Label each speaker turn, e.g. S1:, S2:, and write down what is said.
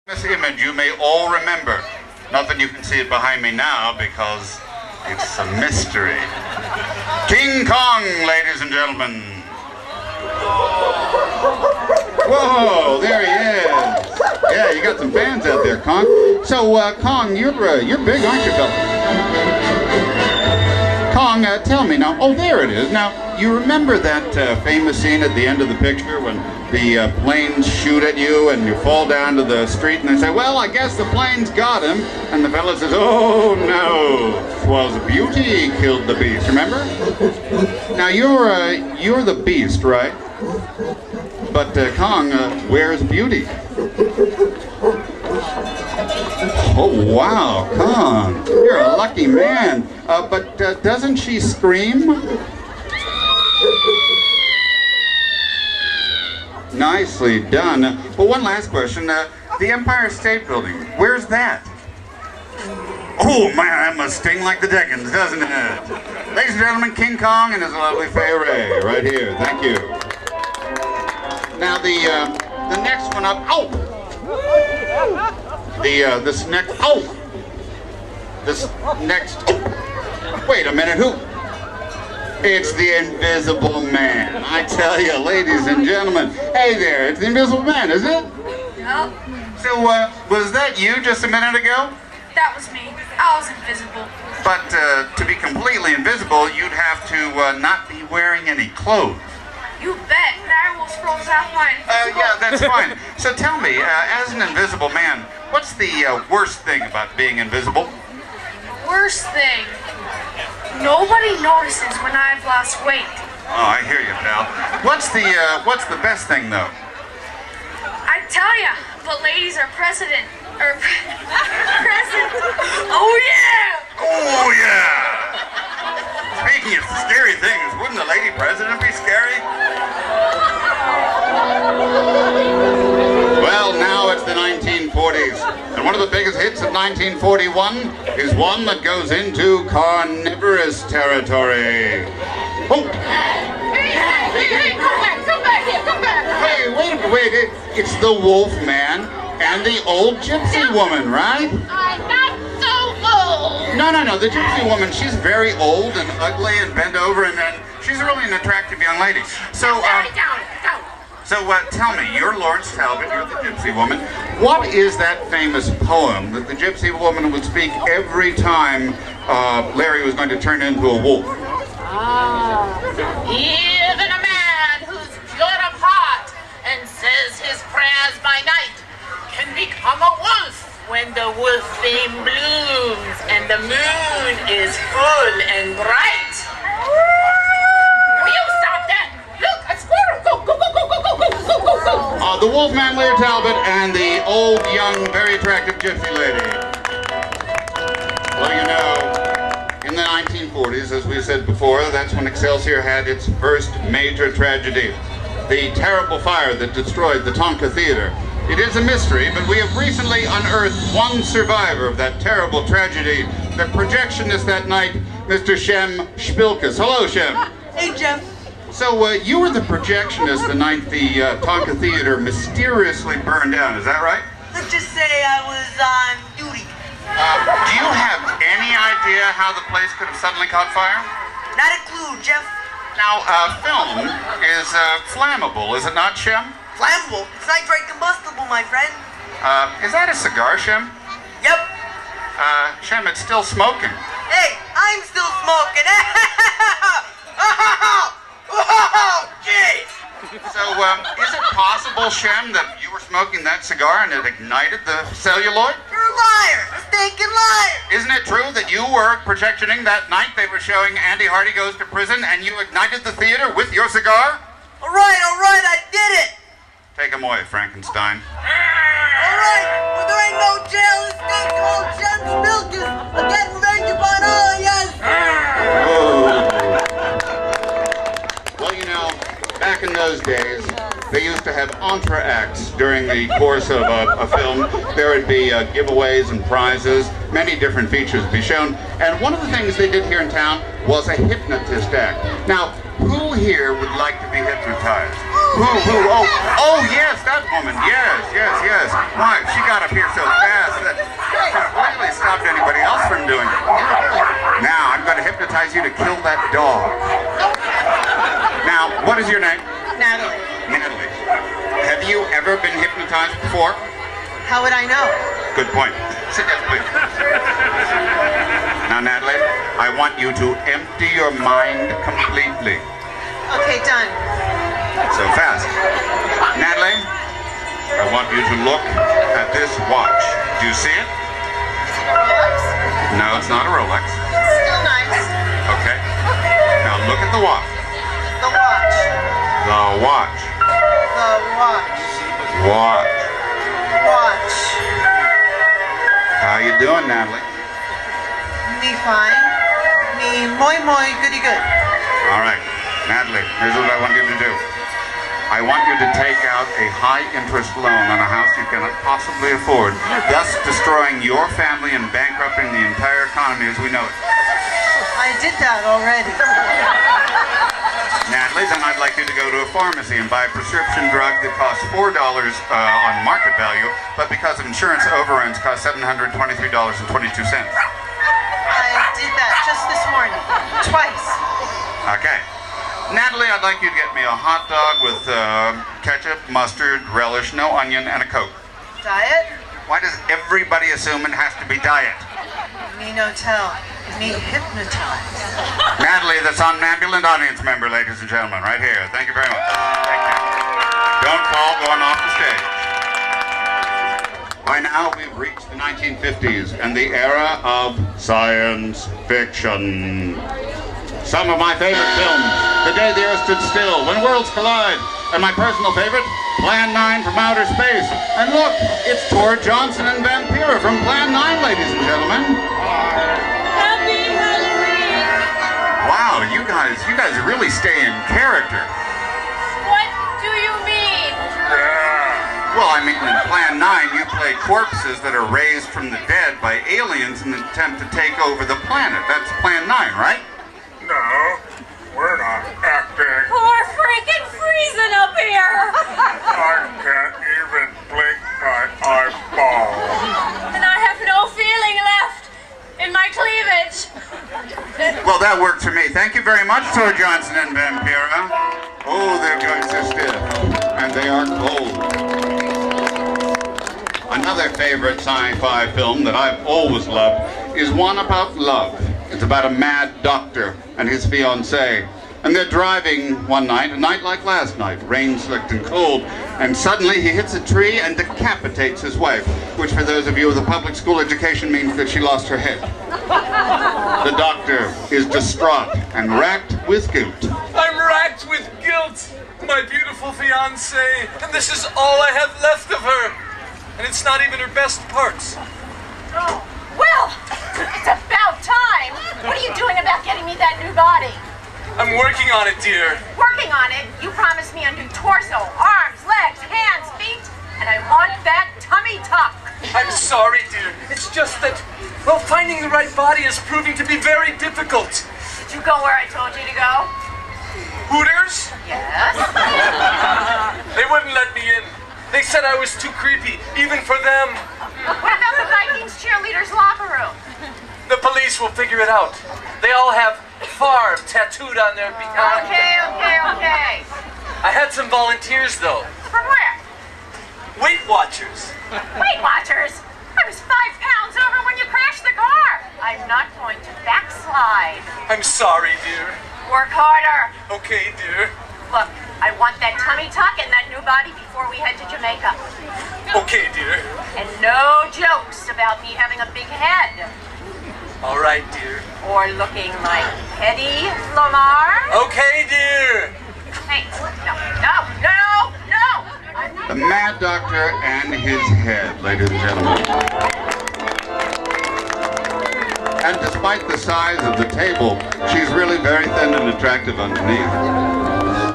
S1: This image you may all remember. Not that you can see it behind me now because it's a mystery. King Kong, ladies and gentlemen. Whoa, there he is. Yeah, you got some fans out there, Kong. So, Kong, you're big, aren't you, fella? Kong, tell me now. Oh, there it is. Now, you remember that famous scene at the end of the picture when the planes shoot at you and you fall down to the street and they say, well, I guess the planes got him. And the fella says, oh, no, 'twas beauty killed the beast. Remember? Now, you're the beast, right? But, Kong, where's beauty? Oh, wow, Kong, you're a lucky man. But doesn't she scream? Nicely done. Well, one last question. The Empire State Building, where's that? Oh, man, that must sting like the dickens, doesn't it? Ladies and gentlemen, King Kong and his lovely Fay Ray, right here. Thank you. Now, the next one up... Oh! This next... Oh! This next... Oh. Wait a minute, who... It's the Invisible Man. I tell you, ladies and gentlemen. Hey there, it's the Invisible Man, is it?
S2: Yep.
S1: So, was that you just a minute ago?
S2: That was me. I was invisible.
S1: But, to be completely invisible, you'd have to, not be wearing any clothes.
S2: You bet. And I almost froze out mine.
S1: Yeah, that's fine. So tell me, as an invisible man, what's the, worst thing about being invisible?
S2: Worst thing. Nobody notices when I've lost weight.
S1: Oh, I hear you, pal. What's the best thing, though?
S2: I tell ya, but ladies are present. Oh yeah!
S1: Oh yeah! Speaking of scary things, wouldn't the lady president be scary? Well, now it's the 1940s, and one of the biggest hits of 1941 is one that goes into carnivorous territory. Oh!
S3: Hey, come back here, come back!
S1: Hey, wait, it's the Wolf Man and the old gypsy woman, right?
S3: I'm not so old!
S1: No, the gypsy woman, she's very old and ugly and bent over, and she's really an attractive young lady. So,
S3: Down.
S1: tell me, you're Lawrence Talbot, you're the gypsy woman. What is that famous poem that the gypsy woman would speak every time Larry was going to turn into a wolf?
S3: Even a man who's pure of heart and says his prayers by night can become a wolf when the wolfbane blooms and the moon is full and bright. Will you stop that? Look, a squirrel! Go!
S1: The Wolfman, Larry Talbot, and the old, young, very attractive gypsy lady. Well, you know, in the 1940s, as we said before, that's when Excelsior had its first major tragedy. The terrible fire that destroyed the Tonka Theater. It is a mystery, but we have recently unearthed one survivor of that terrible tragedy. The projectionist that night, Mr. Shem Spilkus. Hello, Shem.
S4: Hey, Jeff.
S1: So, you were the projectionist the night the Tonka Theater mysteriously burned down, is that right?
S4: Let's just say I was on duty.
S1: Do you have any idea how the place could have suddenly caught fire?
S4: Not a clue, Jeff.
S1: Now, film is flammable, is it not, Shem?
S4: Flammable? It's nitrate combustible, my friend.
S1: Is that a cigar, Shem?
S4: Yep.
S1: Shem, it's still smoking.
S4: Hey, I'm still smoking. Oh, jeez.
S1: So, is it possible, Shem, that you were smoking that cigar and it ignited the celluloid?
S4: You're a liar. A stinking liar.
S1: Isn't it true that you were projectioning that night they were showing Andy Hardy Goes to Prison and you ignited the theater with your cigar?
S4: All right, I did it.
S1: Take him away, Frankenstein.
S4: All right, well, there ain't no jail in the state. Old Shem Spilkus will get revenge upon all of yes.
S1: Well, you know, back in those days, they used to have entr'actes during the course of a film. There would be giveaways and prizes, many different features would be shown. And one of the things they did here in town was a hypnotist act. Now, who here would like to be hypnotized? Who? Oh, yes, that woman. Yes. Why? She got up here so fast that completely stopped anybody else from doing it. Now, I'm going to hypnotize you to kill that dog. Now, what is your name?
S4: Natalie.
S1: Natalie. Have you ever been hypnotized before?
S4: How would I know?
S1: Good point. Sit down, please. Now, Natalie, I want you to empty your mind completely.
S4: Okay, done.
S1: So fast. Natalie, I want you to look at this watch. Do you see it?
S4: Is it a Rolex?
S1: No, it's not a Rolex.
S4: Still nice.
S1: Okay. Now look at the watch.
S4: The watch.
S1: The watch.
S4: The watch.
S1: Watch.
S4: Watch.
S1: How you doing, Natalie?
S4: Me fine. Me moi goody good.
S1: All right. Natalie, here's what I want you to do. I want you to take out a high-interest loan on a house you cannot possibly afford, thus destroying your family and bankrupting the entire economy as we know it.
S4: I did that already.
S1: Natalie, then I'd like you to go to a pharmacy and buy a prescription drug that costs $4 on market value, but because of insurance overruns costs $723.22.
S4: I did that just this morning. Twice.
S1: Okay. Natalie, I'd like you to get me a hot dog with ketchup, mustard, relish, no onion, and a Coke.
S4: Diet?
S1: Why does everybody assume it has to be diet?
S4: Me no tell. Me hypnotize.
S1: Natalie, the somnambulant audience member, ladies and gentlemen, right here. Thank you very much. Thank you. Don't fall going off the stage. By now, we've reached the 1950s and the era of science fiction. Some of my favorite films, The Day the Earth Stood Still, When Worlds Collide, and my personal favorite, Plan 9 from Outer Space. And look, it's Tor Johnson and Vampira from Plan 9, ladies and gentlemen.
S3: Happy Halloween!
S1: Wow, you guys really stay in character.
S3: What do you mean?
S1: Well, I mean, in Plan 9, you play corpses that are raised from the dead by aliens in an attempt to take over the planet. That's Plan 9, right?
S5: No, we're not acting.
S3: We're freaking freezing up here!
S5: I can't even blink my eyeball.
S3: And I have no feeling left in my cleavage.
S1: Well, that worked for me. Thank you very much, Tor Johnson and Vampira. Oh, their joints are stiff, and they are cold. Another favorite sci-fi film that I've always loved is one about love. It's about a mad doctor and his fiancée. And they're driving one night, a night like last night, rain-slicked and cold, and suddenly he hits a tree and decapitates his wife, which for those of you with a public school education means that she lost her head. The doctor is distraught and racked with guilt.
S6: I'm racked with guilt. My beautiful fiancée, and this is all I have left of her. And it's not even her best parts.
S3: Oh, well, it's about time. What are you doing about getting me that new body?
S6: I'm working on it, dear.
S3: Working on it? You promised me a new torso, arms, legs, hands, feet, and I want that tummy tuck.
S6: I'm sorry, dear. It's just that, well, finding the right body is proving to be very difficult.
S3: Did you go where I told you to go?
S6: Hooters?
S3: Yes.
S6: They wouldn't let me in. They said I was too creepy, even for them.
S3: What about the Vikings cheerleaders' locker room?
S6: The police will figure it out. They all have Favre tattooed on their behind.
S3: Okay.
S6: I had some volunteers, though.
S3: From where?
S6: Weight Watchers.
S3: Weight Watchers? I was 5 pounds over when you crashed the car. I'm not going to backslide.
S6: I'm sorry, dear.
S3: Work harder.
S6: Okay, dear.
S3: Look, I want that tummy tuck and that new body before we head to Jamaica.
S6: Okay, dear.
S3: And no jokes about me having a big head.
S6: All right, dear.
S3: Or looking like Hedy Lamar.
S6: Okay, dear.
S3: Hey, no.
S1: The Mad Doctor and his head, ladies and gentlemen. And despite the size of the table, she's really very thin and attractive underneath.